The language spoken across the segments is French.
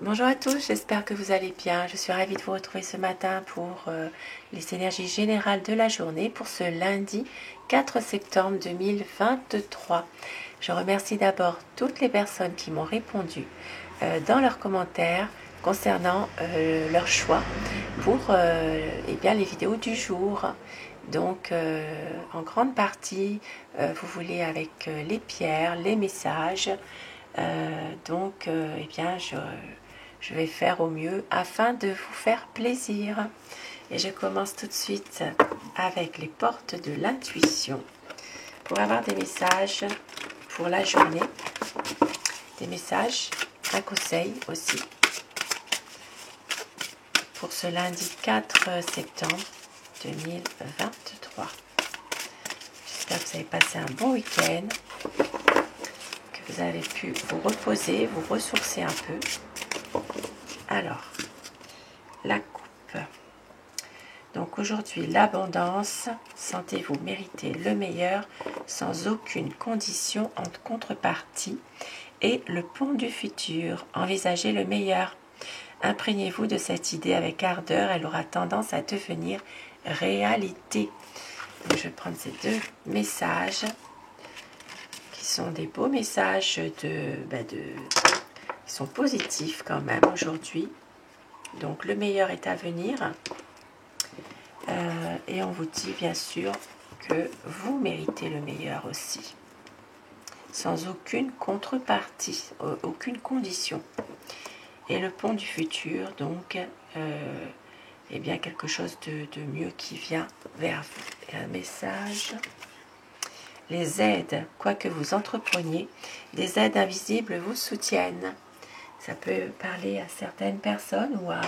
Bonjour à tous, j'espère que vous allez bien. Je suis ravie de vous retrouver ce matin pour les énergies générales de la journée pour ce lundi 4 septembre 2023. Je remercie d'abord toutes les personnes qui m'ont répondu dans leurs commentaires concernant leur choix pour eh bien, les vidéos du jour. Donc en grande partie, vous voulez avec les pierres, les messages. Eh bien, je vais faire au mieux afin de vous faire plaisir. Et je commence tout de suite avec les portes de l'intuition pour avoir des messages pour la journée, des messages, un conseil aussi pour ce lundi 4 septembre 2023. J'espère que vous avez passé un bon week-end, que vous avez pu vous reposer, vous ressourcer un peu. Alors, la coupe. Donc aujourd'hui, l'abondance. Sentez-vous mériter le meilleur sans aucune condition en contrepartie. Et le pont du futur. Envisagez le meilleur. Imprégnez-vous de cette idée avec ardeur. Elle aura tendance à devenir réalité. Donc, je vais prendre ces deux messages qui sont des beaux messages qui sont positifs quand même aujourd'hui. Donc le meilleur est à venir. Et on vous dit bien sûr que vous méritez le meilleur aussi. Sans aucune contrepartie, aucune condition. Et le pont du futur, donc, eh bien quelque chose de mieux qui vient vers vous. Et un message. Les aides, quoi que vous entrepreniez, des aides invisibles vous soutiennent. Ça peut parler à certaines personnes ou à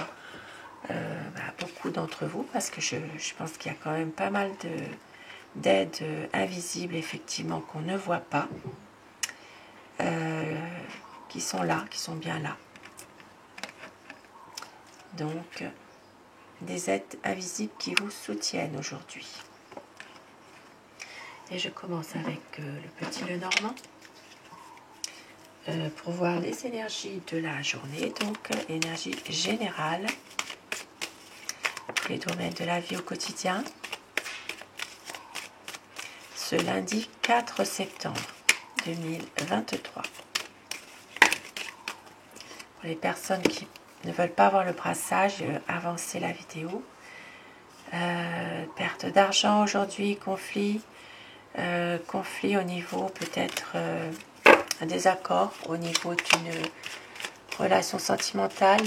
beaucoup d'entre vous, parce que je pense qu'il y a quand même pas mal d'aides invisibles, effectivement, qu'on ne voit pas, qui sont là, qui sont bien là. Donc, des aides invisibles qui vous soutiennent aujourd'hui. Et je commence avec le petit Lenormand. Pour voir les énergies de la journée, donc énergie générale, les domaines de la vie au quotidien, ce lundi 4 septembre 2023. Pour les personnes qui ne veulent pas voir le brassage, avancer la vidéo. Perte d'argent aujourd'hui, conflit au niveau peut-être un désaccord au niveau d'une relation sentimentale.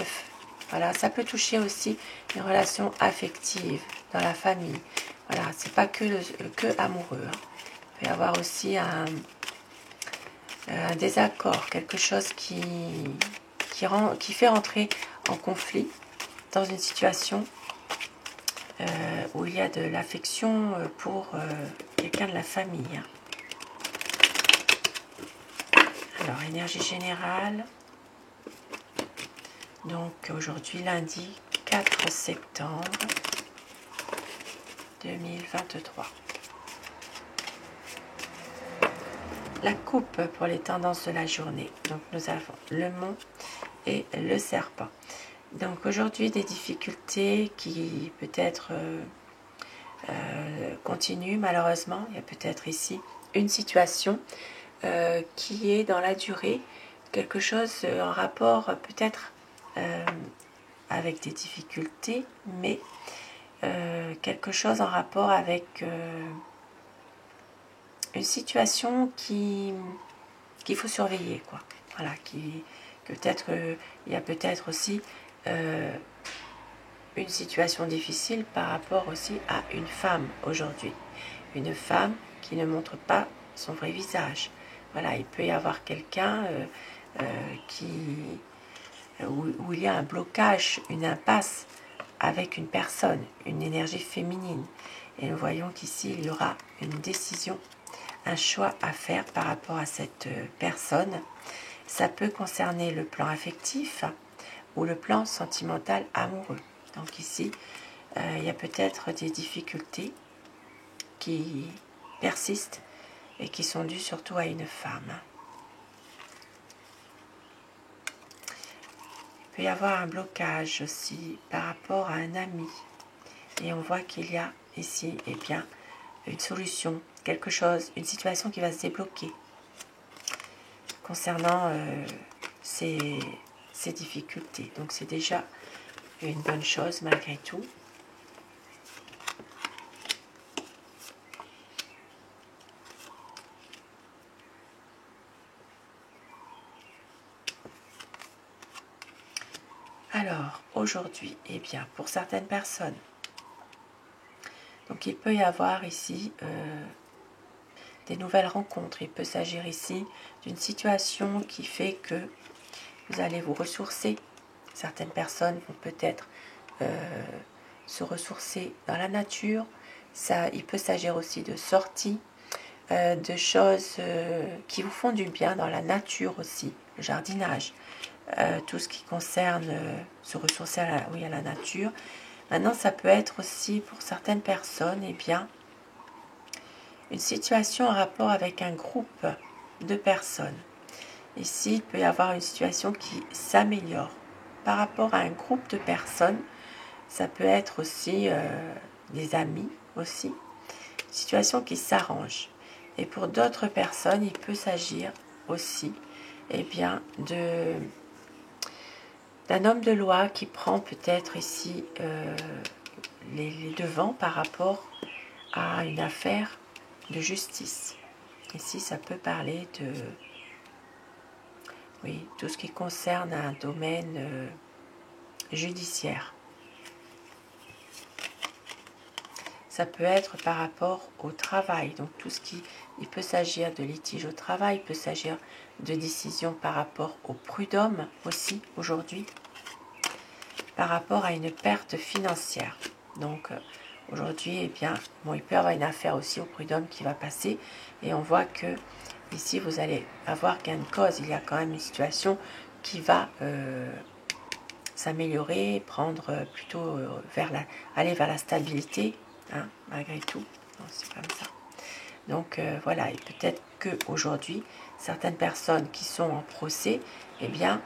Voilà, ça peut toucher aussi une relation affective dans la famille. Voilà, c'est pas que amoureux. Hein. Il peut y avoir aussi un désaccord, quelque chose qui fait rentrer en conflit dans une situation où il y a de l'affection pour quelqu'un de la famille. Alors, énergie générale. Donc, aujourd'hui, lundi 4 septembre 2023. La coupe pour les tendances de la journée. Donc, nous avons le mont et le serpent. Donc, aujourd'hui, des difficultés qui peut-être continuent, malheureusement. Il y a peut-être ici une situation qui est dans la durée, quelque chose en rapport peut-être avec des difficultés, mais quelque chose en rapport avec une situation qu'il faut surveiller, quoi. Voilà, peut-être il y a peut-être aussi une situation difficile par rapport aussi à une femme aujourd'hui, une femme qui ne montre pas son vrai visage. Voilà, il peut y avoir quelqu'un où il y a un blocage, une impasse avec une personne, une énergie féminine. Et nous voyons qu'ici, il y aura une décision, un choix à faire par rapport à cette personne. Ça peut concerner le plan affectif ou le plan sentimental amoureux. Donc ici, il y a peut-être des difficultés qui persistent et qui sont dues surtout à une femme. Il peut y avoir un blocage aussi par rapport à un ami. Et on voit qu'il y a ici, eh bien, une solution, quelque chose, une situation qui va se débloquer concernant ces difficultés. Donc c'est déjà une bonne chose malgré tout. Alors, aujourd'hui, eh bien, pour certaines personnes, donc il peut y avoir ici des nouvelles rencontres. Il peut s'agir ici d'une situation qui fait que vous allez vous ressourcer. Certaines personnes vont peut-être se ressourcer dans la nature. Ça, il peut s'agir aussi de sorties, de choses qui vous font du bien dans la nature aussi, le jardinage. Tout ce qui concerne se ressourcer à la nature. Maintenant, ça peut être aussi pour certaines personnes, eh bien, une situation en rapport avec un groupe de personnes. Ici, il peut y avoir une situation qui s'améliore par rapport à un groupe de personnes. Ça peut être aussi des amis aussi. Une situation qui s'arrange. Et pour d'autres personnes, il peut s'agir aussi, eh bien, d'un homme de loi qui prend peut-être ici les devants par rapport à une affaire de justice. Ici, ça peut parler de tout ce qui concerne un domaine judiciaire. Ça peut être par rapport au travail, donc tout ce qui, il peut s'agir de litige au travail, il peut s'agir de décision par rapport au prud'homme aussi aujourd'hui, par rapport à une perte financière. Donc aujourd'hui, eh bien, bon, il peut y avoir une affaire aussi au prud'homme qui va passer, et on voit que ici vous allez avoir gain de cause. Il y a quand même une situation qui va s'améliorer, prendre plutôt aller vers la stabilité, hein, malgré tout. C'est comme ça. Donc voilà, et peut-être qu'aujourd'hui, certaines personnes qui sont en procès, eh bien,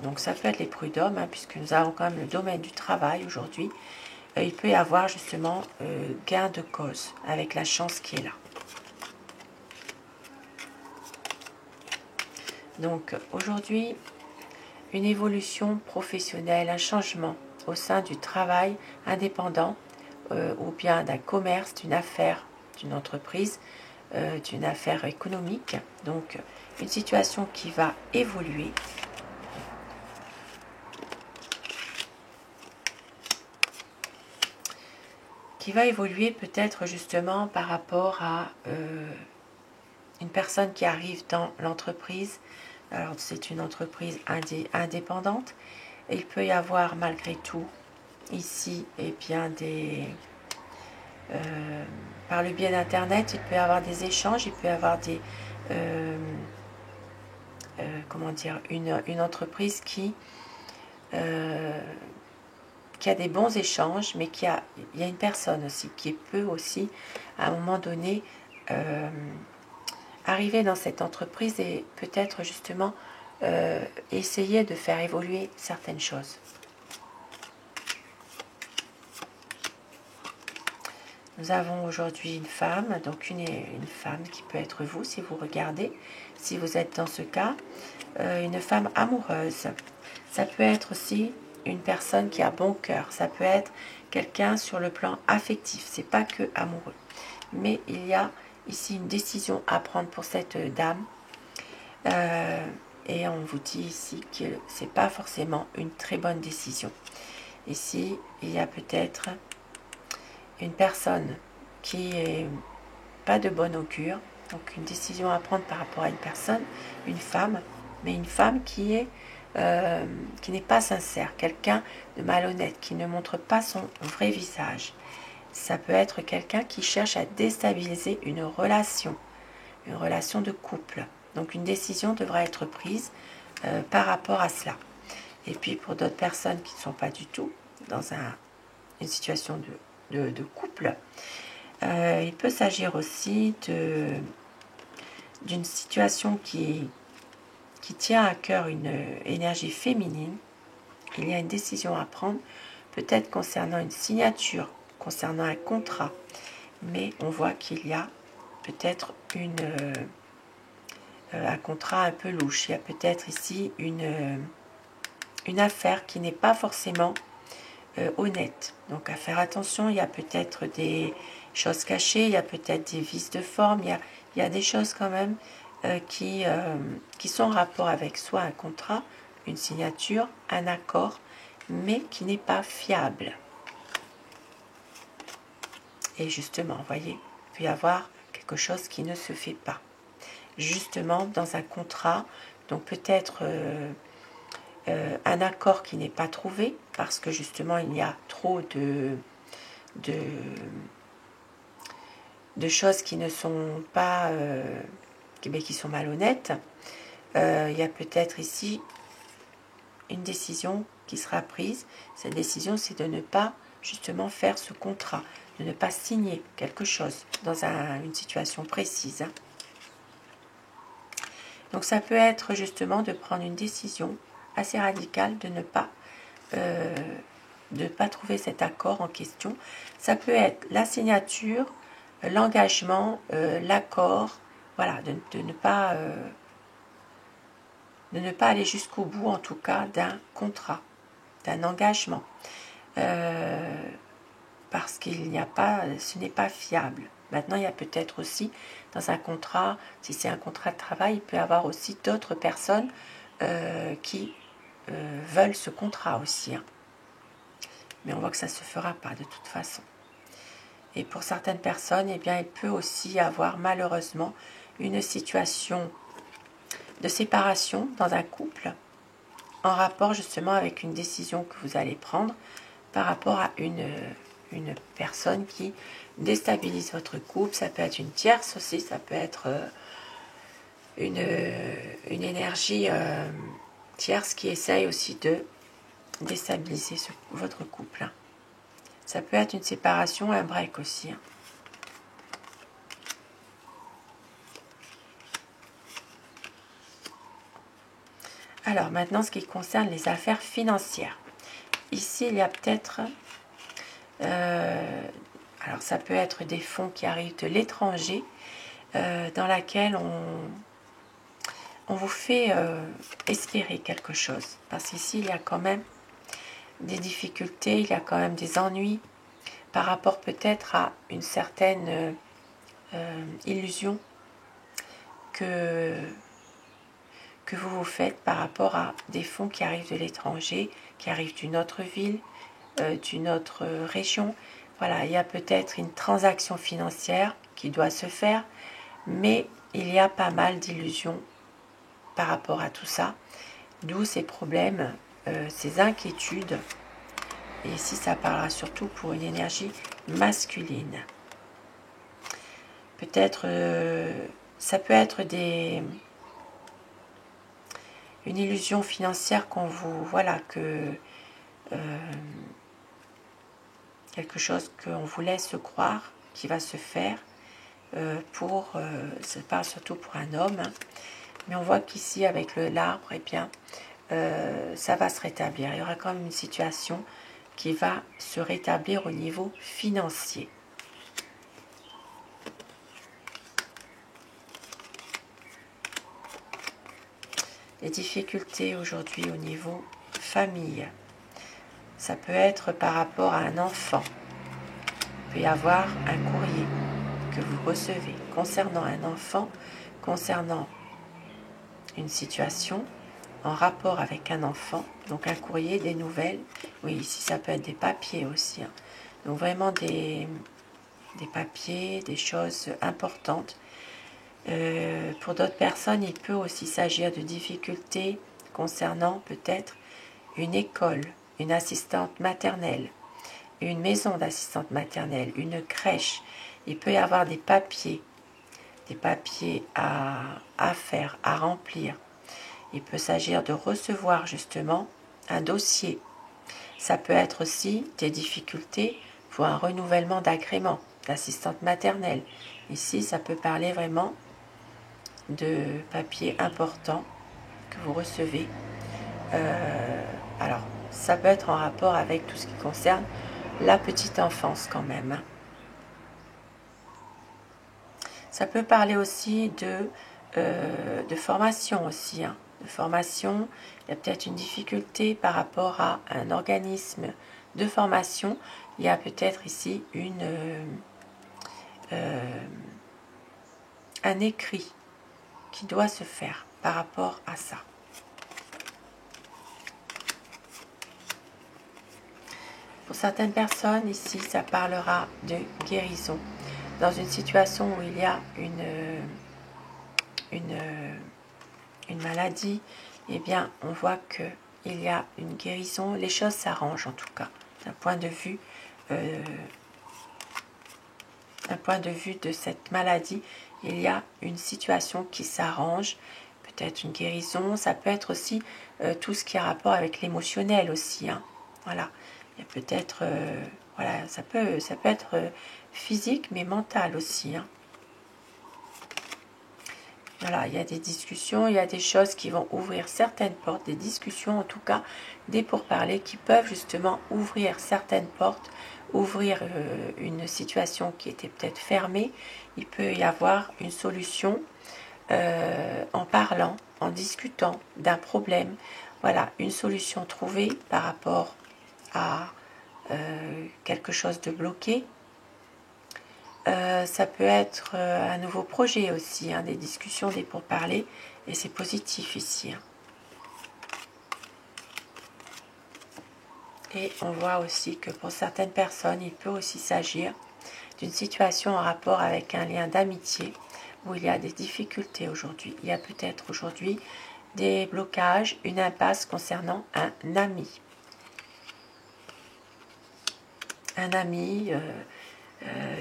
donc ça peut être les prud'hommes, hein, puisque nous avons quand même le domaine du travail aujourd'hui. Il peut y avoir justement gain de cause avec la chance qui est là. Donc aujourd'hui, une évolution professionnelle, un changement au sein du travail indépendant ou bien d'un commerce, d'une affaire, d'une entreprise, d'une affaire économique. Donc une situation qui va évoluer. Qui va évoluer peut-être justement par rapport à une personne qui arrive dans l'entreprise. Alors c'est une entreprise indépendante. Et il peut y avoir malgré tout ici bien par le biais d'internet, il peut y avoir des échanges, il peut y avoir des une entreprise qui a des bons échanges, mais il y a une personne aussi qui peut aussi à un moment donné arriver dans cette entreprise et peut-être justement essayer de faire évoluer certaines choses. Nous avons aujourd'hui une femme, donc une femme qui peut être vous si vous regardez, si vous êtes dans ce cas, une femme amoureuse. Ça peut être aussi une personne qui a bon cœur, ça peut être quelqu'un sur le plan affectif, c'est pas que amoureux. Mais il y a ici une décision à prendre pour cette dame. Et on vous dit ici que ce n'est pas forcément une très bonne décision. Ici, il y a peut-être une personne qui n'est pas de bon augure. Donc une décision à prendre par rapport à une personne, une femme, mais une femme qui est qui n'est pas sincère, quelqu'un de malhonnête, qui ne montre pas son vrai visage. Ça peut être quelqu'un qui cherche à déstabiliser une relation de couple. Donc une décision devra être prise par rapport à cela. Et puis pour d'autres personnes qui ne sont pas du tout dans une situation de couple, il peut s'agir aussi d'une situation qui tient à cœur une énergie féminine. Il y a une décision à prendre, peut-être concernant une signature, concernant un contrat, mais on voit qu'il y a peut-être un contrat un peu louche. Il y a peut-être ici une affaire qui n'est pas forcément honnête. Donc à faire attention, il y a peut-être des choses cachées, il y a peut-être des vices de forme, il y a des choses quand même qui sont en rapport avec soit un contrat, une signature, un accord, mais qui n'est pas fiable. Et justement, vous voyez, il peut y avoir quelque chose qui ne se fait pas. Justement, dans un contrat, donc peut-être un accord qui n'est pas trouvé, parce que justement, il y a trop de choses qui ne sont pas, mais qui sont malhonnêtes. Il y a peut-être ici une décision qui sera prise. Cette décision, c'est de ne pas justement faire ce contrat, de ne pas signer quelque chose dans une situation précise. Donc ça peut être justement de prendre une décision assez radicale de ne pas trouver cet accord en question. Ça peut être la signature, l'engagement, l'accord, voilà, de ne pas aller jusqu'au bout, en tout cas, d'un contrat, d'un engagement, parce qu'il n'y a pas, ce n'est pas fiable. Maintenant, il y a peut-être aussi, dans un contrat, si c'est un contrat de travail, il peut y avoir aussi d'autres personnes qui veulent ce contrat aussi. Hein. Mais on voit que ça ne se fera pas de toute façon. Et pour certaines personnes, eh bien, il peut aussi y avoir malheureusement une situation de séparation dans un couple en rapport justement avec une décision que vous allez prendre par rapport à une personne qui déstabilise votre couple. Ça peut être une tierce aussi, ça peut être une énergie tierce qui essaye aussi de déstabiliser votre couple. Ça peut être une séparation, un break aussi. Hein. Alors maintenant, ce qui concerne les affaires financières. Ici, il y a peut-être... alors ça peut être des fonds qui arrivent de l'étranger, dans laquelle on vous fait espérer quelque chose. Parce qu'ici, il y a quand même des difficultés, il y a quand même des ennuis par rapport peut-être à une certaine illusion que vous vous faites par rapport à des fonds qui arrivent de l'étranger, qui arrivent d'une autre ville, d'une autre région. Voilà, il y a peut-être une transaction financière qui doit se faire, mais il y a pas mal d'illusions par rapport à tout ça, d'où ces problèmes, ces inquiétudes. Et ici, ça parlera surtout pour une énergie masculine. Peut-être, ça peut être une illusion financière qu'on vous, voilà, quelque chose qu'on vous laisse croire qui va se faire ça parle surtout pour un homme, hein, mais on voit qu'ici avec l'arbre, eh bien, ça va se rétablir. Il y aura quand même une situation qui va se rétablir au niveau financier. Les difficultés aujourd'hui au niveau famille, ça peut être par rapport à un enfant. Il peut y avoir un courrier que vous recevez concernant un enfant, concernant une situation en rapport avec un enfant, donc un courrier, des nouvelles. Oui, ici ça peut être des papiers aussi. Hein. Donc vraiment des papiers, des choses importantes. Pour d'autres personnes, il peut aussi s'agir de difficultés concernant peut-être une école, une assistante maternelle, une maison d'assistante maternelle, une crèche. Il peut y avoir des papiers à faire, à remplir. Il peut s'agir de recevoir justement un dossier. Ça peut être aussi des difficultés pour un renouvellement d'agrément d'assistante maternelle. Ici, ça peut parler vraiment de papiers importants que vous recevez. Alors, ça peut être en rapport avec tout ce qui concerne la petite enfance quand même. Ça peut parler aussi de formation aussi. De formation, il y a peut-être une difficulté par rapport à un organisme de formation. Il y a peut-être ici un écrit qui doit se faire par rapport à ça. Pour certaines personnes, ici, ça parlera de guérison. Dans une situation où il y a une maladie, eh bien, on voit qu'il y a une guérison. Les choses s'arrangent en tout cas, d'un point de vue de cette maladie. Il y a une situation qui s'arrange, peut-être une guérison. Ça peut être aussi tout ce qui a rapport avec l'émotionnel aussi. Voilà. Il y a peut-être, voilà, ça peut être physique mais mental aussi. Voilà, il y a des discussions, il y a des choses qui vont ouvrir certaines portes, des discussions en tout cas, des pourparlers qui peuvent justement ouvrir certaines portes, ouvrir une situation qui était peut-être fermée. Il peut y avoir une solution en parlant, en discutant d'un problème. Voilà, une solution trouvée par rapport à quelque chose de bloqué. Ça peut être un nouveau projet aussi, des discussions, des pourparlers, et c'est positif ici. Et on voit aussi que pour certaines personnes, il peut aussi s'agir d'une situation en rapport avec un lien d'amitié où il y a des difficultés aujourd'hui. Il y a peut-être aujourd'hui des blocages, une impasse concernant un ami. Un ami...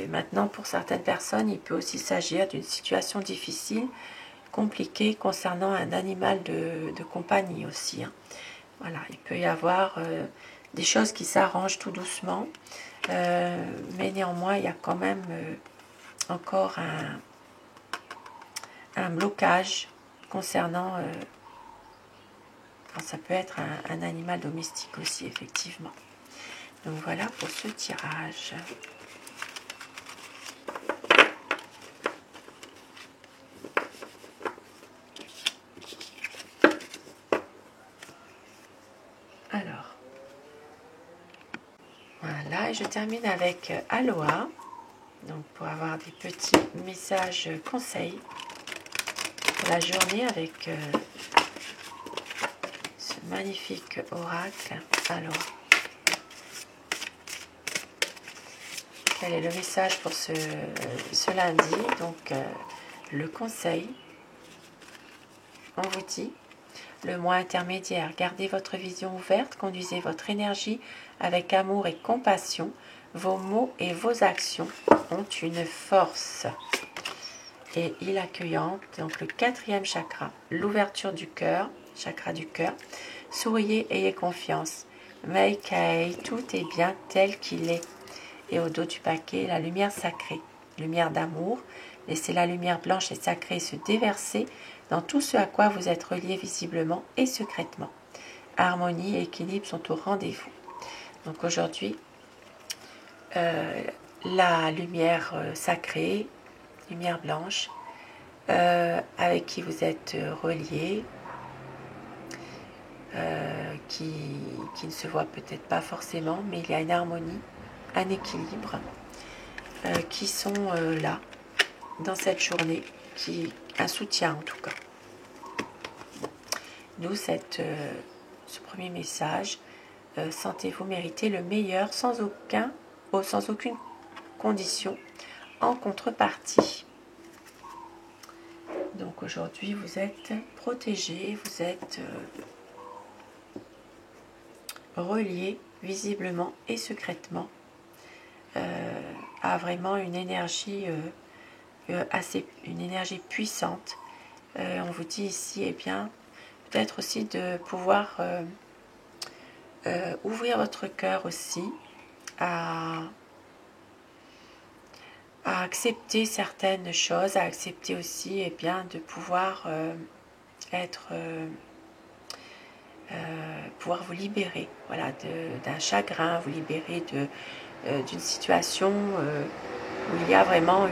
maintenant, pour certaines personnes, il peut aussi s'agir d'une situation difficile, compliquée concernant un animal de compagnie aussi. Voilà, il peut y avoir des choses qui s'arrangent tout doucement, mais néanmoins, il y a quand même encore un blocage concernant... ça peut être un animal domestique aussi, effectivement. Donc voilà pour ce tirage. Alors, voilà, et je termine avec Aloha, donc pour avoir des petits messages conseils pour la journée avec ce magnifique oracle Aloha. Quel est le message pour ce lundi? Donc, le conseil, on vous dit: le mois intermédiaire, gardez votre vision ouverte, conduisez votre énergie avec amour et compassion. Vos mots et vos actions ont une force. Et île accueillante, donc le 4e chakra, l'ouverture du cœur, chakra du cœur. Souriez, ayez confiance. Meikei, tout est bien tel qu'il est. Et au dos du paquet, la lumière sacrée, lumière d'amour. Laissez la lumière blanche et sacrée se déverser dans tout ce à quoi vous êtes relié visiblement et secrètement. Harmonie et équilibre sont au rendez-vous. Donc aujourd'hui, la lumière sacrée, lumière blanche, avec qui vous êtes relié, qui ne se voit peut-être pas forcément, mais il y a une harmonie, un équilibre, qui sont là dans cette journée, un soutien en tout cas. D'où ce premier message. Sentez-vous mériter le meilleur sans aucune condition en contrepartie. Donc aujourd'hui vous êtes protégé, vous êtes relié visiblement et secrètement à vraiment une énergie une énergie puissante. On vous dit ici, eh bien, peut-être aussi de pouvoir ouvrir votre cœur aussi à accepter certaines choses, à accepter aussi, eh bien, de pouvoir pouvoir vous libérer, voilà, d'un chagrin, vous libérer d'une situation où il y a vraiment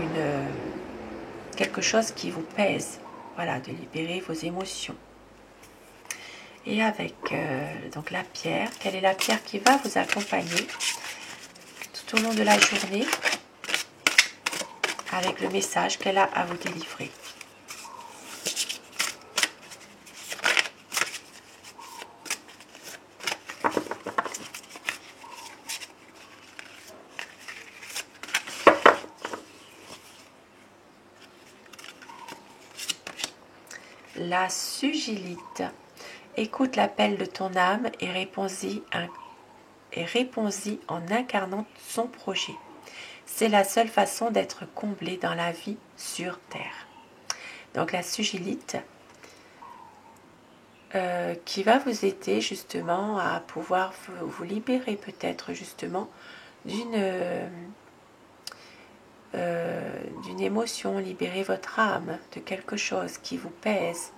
quelque chose qui vous pèse, voilà, de libérer vos émotions. Et avec donc la pierre, quelle est la pierre qui va vous accompagner tout au long de la journée avec le message qu'elle a à vous délivrer? La sugilite. Écoute l'appel de ton âme et réponds-y en incarnant son projet. C'est la seule façon d'être comblé dans la vie sur Terre. Donc la sugilite qui va vous aider justement à pouvoir vous libérer peut-être justement d'une émotion, libérer votre âme de quelque chose qui vous pèse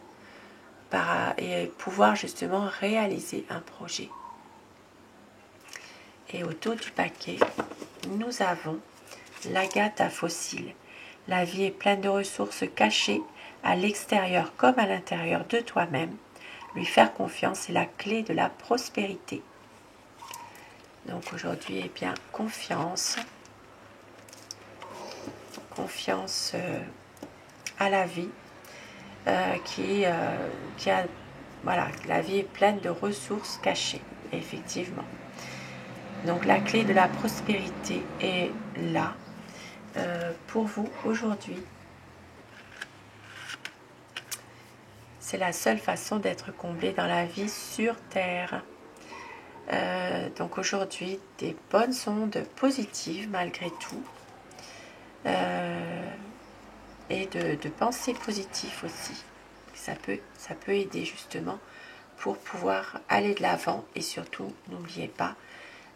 et pouvoir justement réaliser un projet. Et au dos du paquet, nous avons l'agate à fossiles. La vie est pleine de ressources cachées à l'extérieur comme à l'intérieur de toi-même. Lui faire confiance est la clé de la prospérité. Donc aujourd'hui, eh bien, confiance à la vie qui a, voilà, la vie est pleine de ressources cachées, effectivement. Donc la clé de la prospérité est là pour vous aujourd'hui. C'est la seule façon d'être comblé dans la vie sur Terre. Donc aujourd'hui, des bonnes ondes positives malgré tout. Et de pensées positives aussi. Ça peut aider justement pour pouvoir aller de l'avant. Et surtout, n'oubliez pas,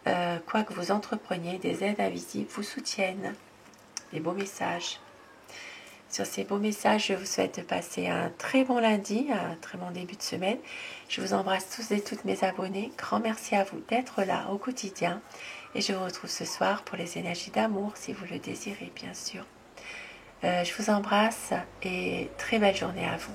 quoi que vous entrepreniez, des aides invisibles vous soutiennent. Des beaux messages. Sur ces beaux messages, je vous souhaite de passer un très bon lundi, un très bon début de semaine. Je vous embrasse tous et toutes mes abonnés. Grand merci à vous d'être là au quotidien. Et je vous retrouve ce soir pour les énergies d'amour, si vous le désirez, bien sûr. Je vous embrasse et très belle journée à vous.